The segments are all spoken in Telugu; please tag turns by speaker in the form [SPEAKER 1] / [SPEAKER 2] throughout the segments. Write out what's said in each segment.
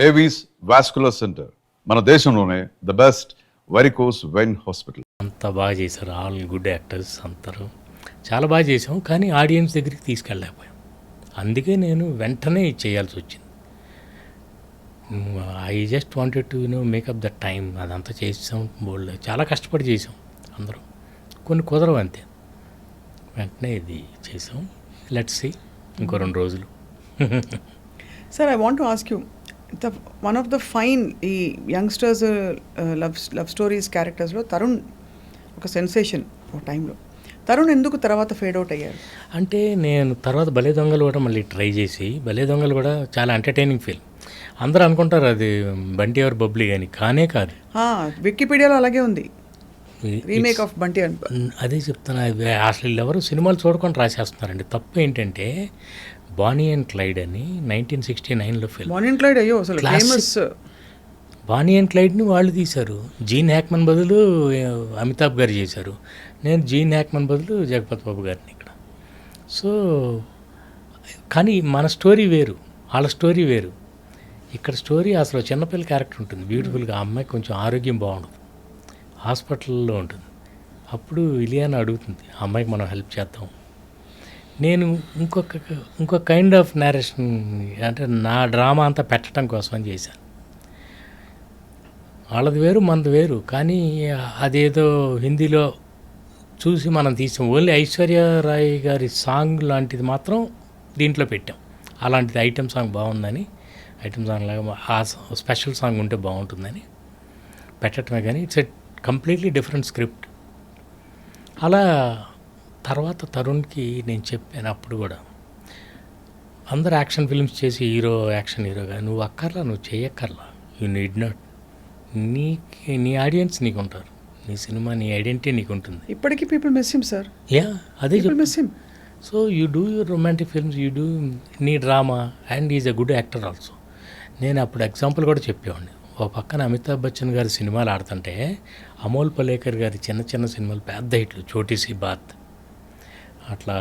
[SPEAKER 1] ఏవీస్ వాస్కులర్ సెంటర్ మన దేశంలోనే the best varicose vein hospital.
[SPEAKER 2] అంత బాగా చేశారు, ఆల్ గుడ్ యాక్టర్స్ అందరూ చాలా బాగా చేసాం, కానీ ఆడియన్స్ దగ్గరికి తీసుకెళ్ళలేకపోయాం. అందుకే నేను వెంటనే చేయాల్సి వచ్చింది. I just wanted to make up the time. అదంతా చేసాం, బోల్డ్ చాలా కష్టపడి చేసాం అందరూ. కొన్ని కుదరవు అంతే, వెంటనే ఇది చేసాం. లెట్స్ సీ ఇంకో 2 రోజులు.
[SPEAKER 3] Sir, I want to ask you, one of the fine ఈ యంగ్స్టర్స్ లవ్ స్టోరీస్ క్యారెక్టర్స్లో తరుణ్ ఒక సెన్సేషన్ ఒక టైంలో. తరుణ్ ఎందుకు తర్వాత ఫేడ్ అవుట్ అయ్యారు?
[SPEAKER 2] అంటే నేను తర్వాత భలే దొంగలు కూడా మళ్ళీ ట్రై చేసి, భలే దొంగలు కూడా చాలా ఎంటర్టైనింగ్ ఫిల్మ్. అందరూ అనుకుంటారు అది బంటి ఆర్ బబ్లీ అని, కానే కాదు.
[SPEAKER 3] వికీపీడియాలో అలాగే ఉంది, రీమేక్ ఆఫ్ బంటి.
[SPEAKER 2] అదే చెప్తున్నా, అసలు ఎవరు సినిమాలు చూడకుండా రాసేస్తున్నారండి. తప్పు ఏంటంటే బానీ అండ్ క్లైడ్ అని 1969లో ఫిల్మ్.
[SPEAKER 3] బానీ అండ్ క్లైడ్ అయ్యో అసలు ఫేమస్.
[SPEAKER 2] బానీ అండ్ క్లైడ్ని వాళ్ళు తీశారు, జీన్ హ్యాక్మన్ బదులు అమితాబ్ గారు చేశారు. నేను జీన్ హ్యాక్మన్ బదులు జగపతి బాబు గారిని ఇక్కడ. సో కానీ మన స్టోరీ వేరు, వాళ్ళ స్టోరీ వేరు. ఇక్కడ స్టోరీ అసలు చిన్నపిల్ల క్యారెక్టర్ ఉంటుంది, బ్యూటిఫుల్గా. ఆ అమ్మాయి కొంచెం ఆరోగ్యం బాగుండదు, హాస్పిటల్లో ఉంటుంది. అప్పుడు ఇలియానా అడుగుతుంది, ఆ అమ్మాయికి మనం హెల్ప్ చేద్దాం. నేను ఇంకొక కైండ్ ఆఫ్ నేరేషన్, అంటే నా డ్రామా అంతా పెట్టడం కోసం అని చేశాను. వాళ్ళది వేరు, మనది వేరు. కానీ అదేదో హిందీలో చూసి మనం తీసాం. ఓన్లీ ఐశ్వర్య రాయ్ గారి సాంగ్ లాంటిది మాత్రం దీంట్లో పెట్టాం. అలాంటిది ఐటెం సాంగ్ బాగుందని, ఐటెం సాంగ్ లాగా ఆ స్పెషల్ సాంగ్ ఉంటే బాగుంటుందని పెట్టడమే. కానీ it's a completely different script. అలా తర్వాత తరుణ్కి నేను చెప్పాను అప్పుడు కూడా, అందరు యాక్షన్ ఫిల్మ్స్ చేసి యాక్షన్ హీరోగా నువ్వు అక్కర్లా, నువ్వు చేయక్కర్లా, యూ నీడ్ నాట్. నీ ఆడియన్స్ నీకు ఉంటారు, నీ సినిమా, నీ ఐడెంటిటీ నీకు ఉంటుంది.
[SPEAKER 3] ఇప్పటికీ పీపుల్ మిస్ హిమ్ సార్.
[SPEAKER 2] అదే
[SPEAKER 3] miss him.
[SPEAKER 2] So you do your romantic films, you do నీ drama, and is a good actor also. నేను అప్పుడు ఎగ్జాంపుల్ కూడా చెప్పేవాడిని. ఓ పక్కన అమితాబ్ బచ్చన్ గారి సినిమాలు ఆడుతుంటే అమోల్ పలేకర్ గారి చిన్న చిన్న సినిమాలు పెద్ద హిట్లు, చోటీ సి బాత్, అట్లా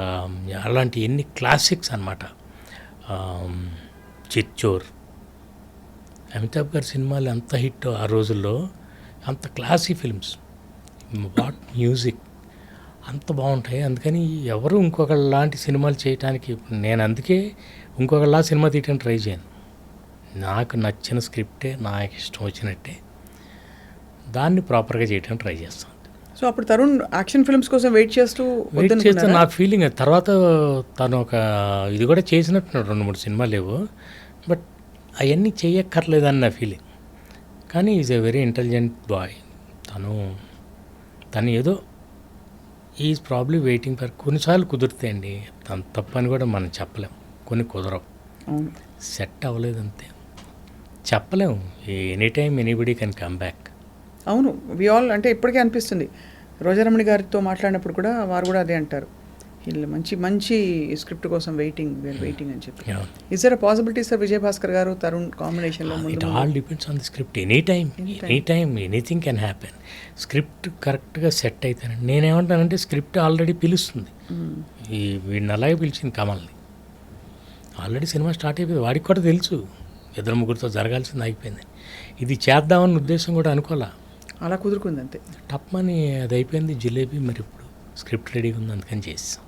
[SPEAKER 2] అలాంటి ఎన్ని క్లాసిక్స్ అన్నమాట. చిచ్చోర్, అమితాబ్ గారి సినిమాలు ఎంత హిట్ ఆ రోజుల్లో, అంత క్లాసీ ఫిల్మ్స్, వాట్ మ్యూజిక్ అంత బాగుంటాయి. అందుకని ఎవరు ఇంకొకళ్ళలాంటి సినిమాలు చేయడానికి నేను అందుకే ఇంకొకళ్ళ సినిమా తీయడానికి ట్రై చేయను. నాకు నచ్చిన స్క్రిప్టే, నాకు ఇష్టం వచ్చినట్టే దాన్ని ప్రాపర్గా చేయడానికి ట్రై చేస్తాను.
[SPEAKER 3] సో అప్పుడు తరుణ్ యాక్షన్ ఫిల్మ్స్ కోసం వెయిట్ చేస్తే
[SPEAKER 2] నా ఫీలింగ్. తర్వాత తను ఒక ఇది కూడా చేసినట్టున్నాడు, 2-3 సినిమాలు లేవు, బట్ అవన్నీ చేయక్కర్లేదని నా ఫీలింగ్. కానీ is a very intelligent boy. తను ఏదో ఈజ్ ప్రాబ్లీ వెయిటింగ్ ఫర్. కొన్నిసార్లు కుదురుతాయండి, తను తప్పని కూడా మనం చెప్పలేం, కొన్ని కుదరవు, సెట్ అవ్వలేదు అంతే, చెప్పలేము. Any time anybody can come back.
[SPEAKER 3] అవును, వి ఆల్, అంటే ఇప్పటికే అనిపిస్తుంది. రోజారమణి గారితో మాట్లాడినప్పుడు కూడా వారు కూడా అదే అంటారు, వీళ్ళు మంచి స్క్రిప్ట్ కోసం వెయిటింగ్ అని చెప్పి. Is there a possibility sir Vijay Bhaskar గారు తరుణ్ కాంబినేషన్లో?
[SPEAKER 2] It all depends on the script. Any time anything can happen. Script కరెక్ట్గా సెట్ అయితేనండి. నేనేమంటానంటే స్క్రిప్ట్ ఆల్రెడీ పిలుస్తుంది. వీడిని అలాగే పిలిచింది కమల్ని. ఆల్రెడీ సినిమా స్టార్ట్ అయిపోయింది, వాడికి కూడా తెలుసు 2-3 జరగాల్సింది అయిపోయింది. ఇది చేద్దామన్న ఉద్దేశం కూడా అనుకోలే,
[SPEAKER 3] అలా కుదురుకుంది అంతే.
[SPEAKER 2] టప్మని అది అయిపోయింది జిలేబీ. మరి ఇప్పుడు స్క్రిప్ట్ రెడీగా ఉంది, అందుకని చేస్తాం.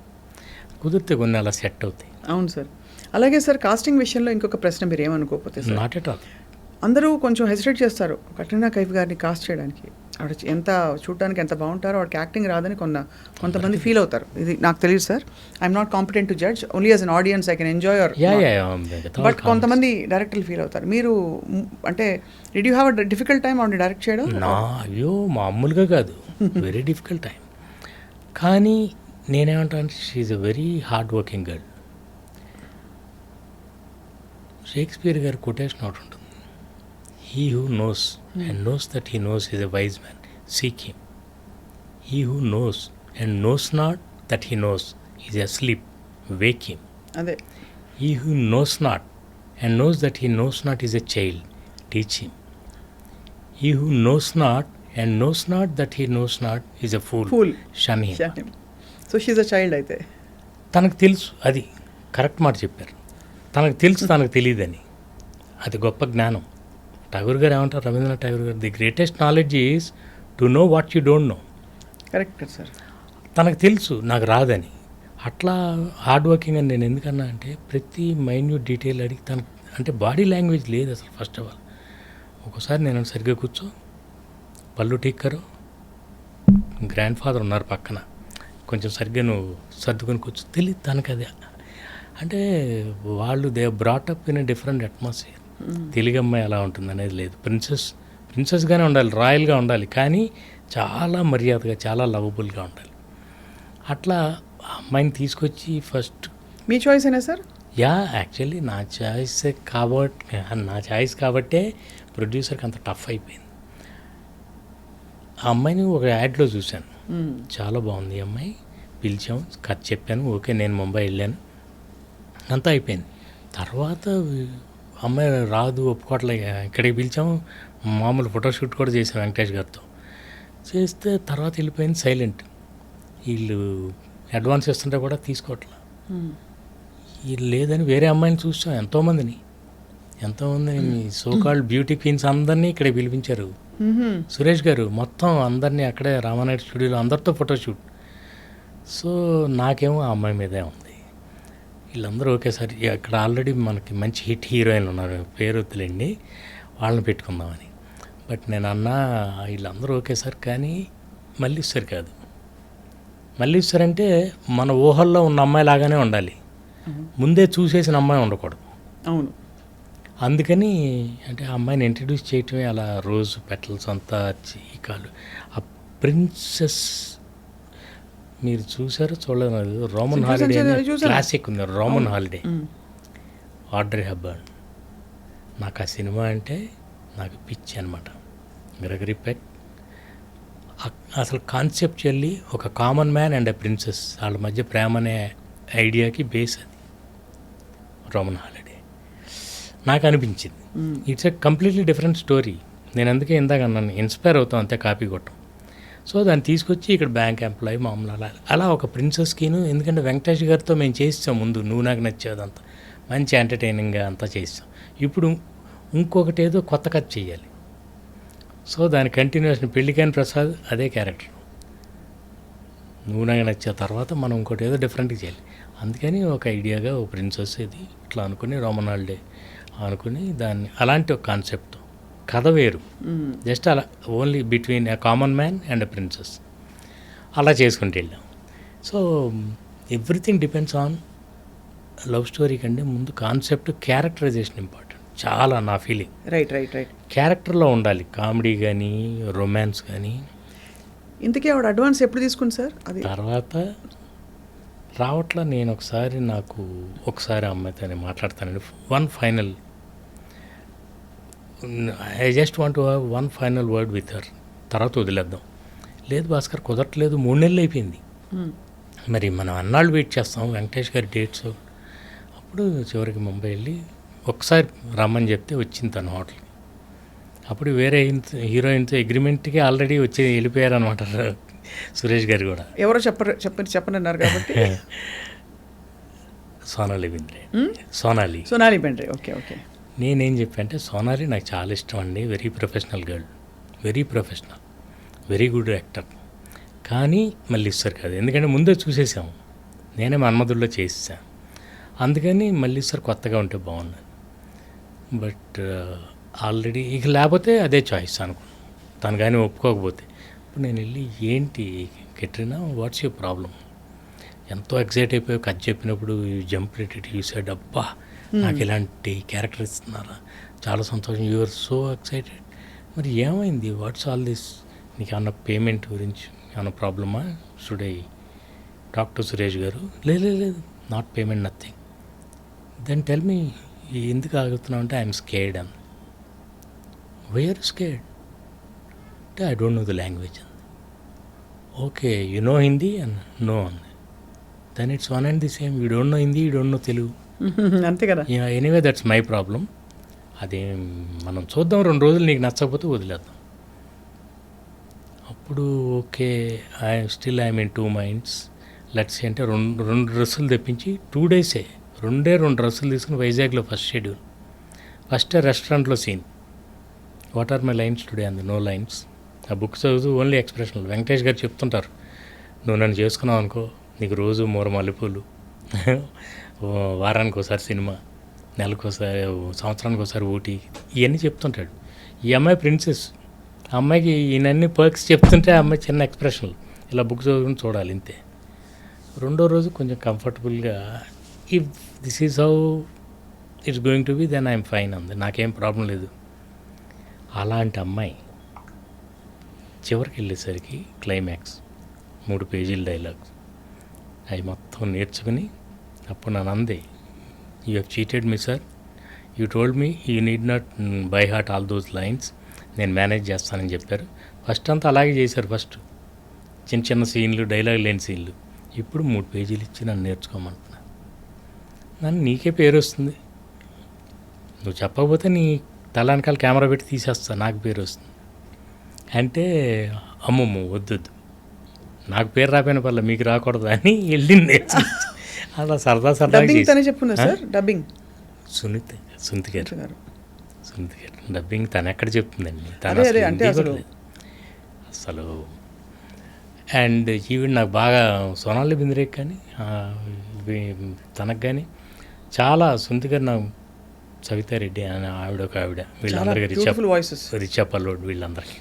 [SPEAKER 2] కుదిరితే కొన్ని అలా సెట్ అవుతాయి.
[SPEAKER 3] అవును సార్. అలాగే సార్, కాస్టింగ్ విషయంలో ఇంకొక ప్రశ్న, మీరు ఏమనుకోకపోతే సార్.
[SPEAKER 2] Not at all.
[SPEAKER 3] అందరూ కొంచెం హెసిటేట్ చేస్తారు కట్రీనా కైఫ్ గారిని కాస్ట్ చేయడానికి. ఆవిడ ఎంత చూడడానికి ఎంత బాగుంటారో, ఆవిడకి యాక్టింగ్ రాదని కొంతమంది ఫీల్ అవుతారు. ఇది నాకు తెలియదు sir, I'm not competent to judge, only as an audience I can enjoy your. But కొంతమంది డైరెక్టర్లు ఫీల్ అవుతారు. మీరు అంటే did you have a difficult time ఆవిడ డైరెక్ట్ చేయడం?
[SPEAKER 2] అయ్యో మామూలుగా కాదు, వెరీ డిఫికల్ట్ టైం. కానీ నేనేమంటాను, she's a very hard working girl. Shakespeare గారి కొటేషన్ ఒకటి ఉంటుంది, he who knows and knows that he knows is a wise man, seek him. He who knows and knows not that he knows is asleep, wake him.
[SPEAKER 3] Ade.
[SPEAKER 2] He who knows not and knows that he knows not is a child, teach him. He who knows not and knows not that he knows not is a fool, shun him.
[SPEAKER 3] So she is a child అయితే.
[SPEAKER 2] తనకు తెలుసు, అది కరెక్ట్ మాట చెప్పారు. తనకు తెలుసు తనకు తెలియదని, అది గొప్ప జ్ఞానం. ఠాగూర్ గారు ఏమంటారు, రవీంద్రనాథ్ ఠాగూర్ గారు, the greatest knowledge is to know what you don't no.
[SPEAKER 3] Correct sir.
[SPEAKER 2] తనకు తెలుసు నాకు రాదని. అట్లా హార్డ్ వర్కింగ్ అని నేను ఎందుకన్నా అంటే ప్రతి మైన్యూట్ డీటెయిల్ అడిగి తనకు అంటే బాడీ లాంగ్వేజ్ లేదు అసలు. ఫస్ట్ ఆఫ్ ఆల్ ఒక్కోసారి నేను సరిగ్గా కూర్చో, పళ్ళు టీక్కరు, గ్రాండ్ ఫాదర్ ఉన్నారు పక్కన, కొంచెం సరిగ్గా నువ్వు సర్దుకొని కూర్చో, తెలియదు తనకు అది. అంటే వాళ్ళు they brought up in different atmosphere. Telugu అమ్మాయి అలా ఉంటుంది అనేది లేదు. ప్రిన్సెస్గానే ఉండాలి, రాయల్గా ఉండాలి, కానీ చాలా మర్యాదగా, చాలా లవబుల్గా ఉండాలి. అట్లా అమ్మాయిని తీసుకొచ్చి ఫస్ట్
[SPEAKER 3] మీ చాయిస్ అయినా సార్?
[SPEAKER 2] యా, యాక్చువల్లీ నా చాయిస్ కాబట్టే ప్రొడ్యూసర్కి అంత టఫ్ అయిపోయింది. ఆ అమ్మాయిని ఒక యాడ్లో చూశాను, చాలా బాగుంది ఈ అమ్మాయి, పిలిచాం, కథ చెప్పాను, ఓకే, నేను ముంబై వెళ్ళాను, అంతా అయిపోయింది. తర్వాత అమ్మాయి రాదు, ఒప్పుకోవట్లే, ఇక్కడికి పిలిచాము, మామూలు ఫోటోషూట్ కూడా చేశాం వెంకటేష్ గారితో. చేస్తే తర్వాత వెళ్ళిపోయింది సైలెంట్. వీళ్ళు అడ్వాన్స్ ఇస్తుంటే కూడా తీసుకోవట్లే. వీళ్ళు లేదని వేరే అమ్మాయిని చూసాం, ఎంతోమందిని మీ సోకాల్డ్ బ్యూటీ క్వీన్స్ అందరినీ ఇక్కడే పిలిపించారు. సురేష్ గారు మొత్తం అందరినీ అక్కడే రామానాయుడు స్టూడియోలో అందరితో ఫోటోషూట్. సో నాకేమో ఆ అమ్మాయి మీదే ఉంది. వీళ్ళందరూ ఒకేసారి అక్కడ ఆల్రెడీ మనకి మంచి హిట్ హీరోయిన్లు ఉన్నారు, పేరు వద్దులేండి, వాళ్ళని పెట్టుకుందామని. బట్ నేను అన్నా వీళ్ళందరూ ఒకేసారి, కానీ మల్లీశ్వరి కాదు. మల్లీశ్వరి అంటే మన ఊహల్లో ఉన్న అమ్మాయి లాగానే ఉండాలి, ముందే చూసేసిన అమ్మాయి ఉండకూడదు.
[SPEAKER 3] అవును.
[SPEAKER 2] అందుకని అంటే ఆ అమ్మాయిని ఇంట్రడ్యూస్ చేయటమే అలా, రోజు పెటల్స్ అంతా చీకాలు. ఆ ప్రిన్సెస్ మీరు చూసారో చూడలేదు, రోమన్ హాలిడే క్లాసిక్ ఉంది, రోమన్ హాలిడే, ఆడ్రీ హెప్బర్న్. నాకు ఆ సినిమా అంటే నాకు పిచ్చి అనమాట. గ్రెగరీ పెక్ అసలు కాన్సెప్చువల్లీ ఒక common man and a princess వాళ్ళ మధ్య ప్రేమ అనే ఐడియాకి బేస్ అది రోమన్ హాలిడే. నాకు అనిపించింది it's a completely different story. నేను అందుకే ఇందాక అన్నాను, ఇన్స్పైర్ అవుతాం అంతే, కాపీ కొట్టం. సో దాన్ని తీసుకొచ్చి ఇక్కడ బ్యాంక్ ఎంప్లాయీ మామూలు అలా ఒక ప్రిన్సెస్కిను, ఎందుకంటే వెంకటేష్ గారితో మేము చేస్తాం ముందు, నువ్వు నాకు నచ్చేదంతా మంచి ఎంటర్టైనింగ్గా అంతా చేస్తాం. ఇప్పుడు ఇంకొకటి ఏదో కొత్త కథ చేయాలి. సో దాని కంటిన్యూషన్ పెళ్ళికాని ప్రసాద్ అదే క్యారెక్టర్, నువ్వు నాకు నచ్చే తర్వాత మనం ఇంకోటి ఏదో డిఫరెంట్గా చేయాలి. అందుకని ఒక ఐడియాగా ఒక ప్రిన్సెస్ ఇది ఇట్లా అనుకుని రోమన్ హాలిడే అనుకుని దాన్ని అలాంటి ఒక కాన్సెప్ట్, కథ వేరు, జస్ట్ అలా only between a common man and a princess అలా చేసుకుంటూ వెళ్ళాం. So everything depends on love story కంటే ముందు కాన్సెప్ట్, క్యారెక్టరైజేషన్ ఇంపార్టెంట్ చాలా, నా ఫీలింగ్.
[SPEAKER 3] రైట్.
[SPEAKER 2] క్యారెక్టర్లో ఉండాలి, కామెడీ కానీ రొమాన్స్ కానీ.
[SPEAKER 3] ఇంతకీ ఆవిడ అడ్వాన్స్ ఎప్పుడు తీసుకుంది సార్? అది
[SPEAKER 2] తర్వాత రావట్లా. నేను ఒకసారి అమ్మాయితో నేను మాట్లాడతానండి, one final, I just want to have one final word with her, తర్వాత వదిలేద్దాం. లేదు భాస్కర్ కుదరట్లేదు, 3 నెలలు అయిపోయింది, మరి మనం అన్నాళ్ళు వెయిట్ చేస్తాం వెంకటేష్ గారి డేట్స్. అప్పుడు చివరికి ముంబై వెళ్ళి ఒకసారి రమ్మని చెప్తే వచ్చింది తన హోటల్కి. అప్పుడు వేరే హీరోయిన్తో అగ్రిమెంట్కి ఆల్రెడీ వచ్చి వెళ్ళిపోయారు అనమాట సురేష్ గారు కూడా.
[SPEAKER 3] ఎవరో చెప్పనన్నారు కాబట్టి
[SPEAKER 2] సోనాలి బెంద్రే. సోనాలి
[SPEAKER 3] బెంద్రే. ఓకే.
[SPEAKER 2] నేనేం చెప్పానంటే, సోనాలి నాకు చాలా ఇష్టం అండి, very professional girl, very professional, very good actor, కానీ మల్లీశ్వర్ కాదు, ఎందుకంటే ముందే చూసేసాము, నేనే మన్మధుల్లో చేసేసాను, అందుకని మల్లీశ్వర్ కొత్తగా ఉంటే బాగుండదు. బట్ ఆల్రెడీ ఇక లేకపోతే అదే చాయిస్ అనుకున్నాను, తను కానీ ఒప్పుకోకపోతే. ఇప్పుడు నేను వెళ్ళి, ఏంటి కెట్రినా, వాట్స్ యువర్ ప్రాబ్లం, ఎంతో ఎక్సైట్ అయిపోయి కథ చెప్పినప్పుడు జంప్ రేటెడ్ యూ సెడ్, అబ్బా నాకు ఇలాంటి క్యారెక్టర్ ఇస్తున్నారా, చాలా సంతోషం, యు ఆర్ సో ఎక్సైటెడ్, మరి ఏమైంది, వాట్స్ ఆల్ దిస్, నీకు ఏమన్నా పేమెంట్ గురించి ఏమన్నా ప్రాబ్లమా, should I talk to Suresh garu? లేదు, not payment, nothing. Then tell me, ఎందుకు ఆగుతున్నావు అంటే, ఐఎమ్ స్కేర్డ్ అని. వై ఆర్ స్కేర్డ్ అంటే, I don't know the language అంది. Okay, you know Hindi and no అంది. Then it's one and the same, you don't know Hindi, you don't know Telugu,
[SPEAKER 3] అంతే కదా.
[SPEAKER 2] ఎనీవే దట్స్ మై ప్రాబ్లం, అదే మనం చూద్దాం, 2 రోజులు నీకు నచ్చకపోతే వదిలేద్దాం. అప్పుడు okay, I'm in 2 minds, let's అంటే 2 డ్రెస్సులు తెప్పించి 2 days, 2 డ్రెస్సులు తీసుకుని వైజాగ్లో ఫస్ట్ షెడ్యూల్, ఫస్ట్ రెస్టారెంట్లో scene, what are my lines today and no lines. ఆ బుక్ చదువుతూ ఓన్లీ ఎక్స్ప్రెషన్లు. వెంకటేష్ గారు చెప్తుంటారు, నువ్వు నన్ను చేసుకున్నావు అనుకో, నీకు రోజు మూర మల్లెపూలు, వారానికి ఒకసారి సినిమా, నెలకోసారి, సంవత్సరానికి ఒకసారి ఊటీ, ఇవన్నీ చెప్తుంటాడు. ఈ అమ్మాయి ప్రిన్సెస్. ఆ అమ్మాయికి ఈయనన్ని పర్క్స్ చెప్తుంటే ఆ అమ్మాయి చిన్న ఎక్స్ప్రెషన్లు ఇలా బుక్ చదువుకుని చూడాలి ఇంతే. రెండో రోజు కొంచెం కంఫర్టబుల్గా, if this is how it's going to be then I'm fine అంది, నాకేం ప్రాబ్లం లేదు. అలాంటి అమ్మాయి చివరికి వెళ్ళేసరికి క్లైమాక్స్ 3 పేజీల డైలాగ్స్ అవి మొత్తం నేర్చుకుని అప్పుడు నన్ను అంది, you have cheated me sir, you told me you need not by heart all those lines, నేను మేనేజ్ చేస్తానని చెప్పారు. ఫస్ట్ అంతా అలాగే చేశారు. ఫస్ట్ చిన్న చిన్న సీన్లు, డైలాగ్ లేని సీన్లు. ఇప్పుడు 3 పేజీలు ఇచ్చి నన్ను నేర్చుకోమంటున్నా. నన్ను నీకే పేరు వస్తుంది, నువ్వు చెప్పకపోతే నీ తల వెనకాల కెమెరా పెట్టి తీసేస్తా, నాకు పేరు వస్తుంది అంటే, అమ్మమ్మ వద్దొద్దు, నాకు పేరు రాపోయిన పర్లేదు మీకు రాకూడదు అని వెళ్ళింది. అలా సరదా సరదా
[SPEAKER 3] డబ్బింగ్ తనే చెప్పున్నా సార్. డబ్బింగ్
[SPEAKER 2] సునీత గారు డబ్బింగ్ తను ఎక్కడ చెప్తుందండి,
[SPEAKER 3] అదే అదే అంటే
[SPEAKER 2] అసలు. అండ్ ఈవిడ నాకు బాగా సోనాలి బింద్రేక్ కానీ తనకు కానీ చాలా, సునీత గారు నాకు, సవితారెడ్డి అని ఆవిడ ఒక ఆవిడ, వీళ్ళందరికీ
[SPEAKER 3] బ్యూటిఫుల్ వాయిసెస్.
[SPEAKER 2] రిచా పల్లోడ్, వీళ్ళందరికీ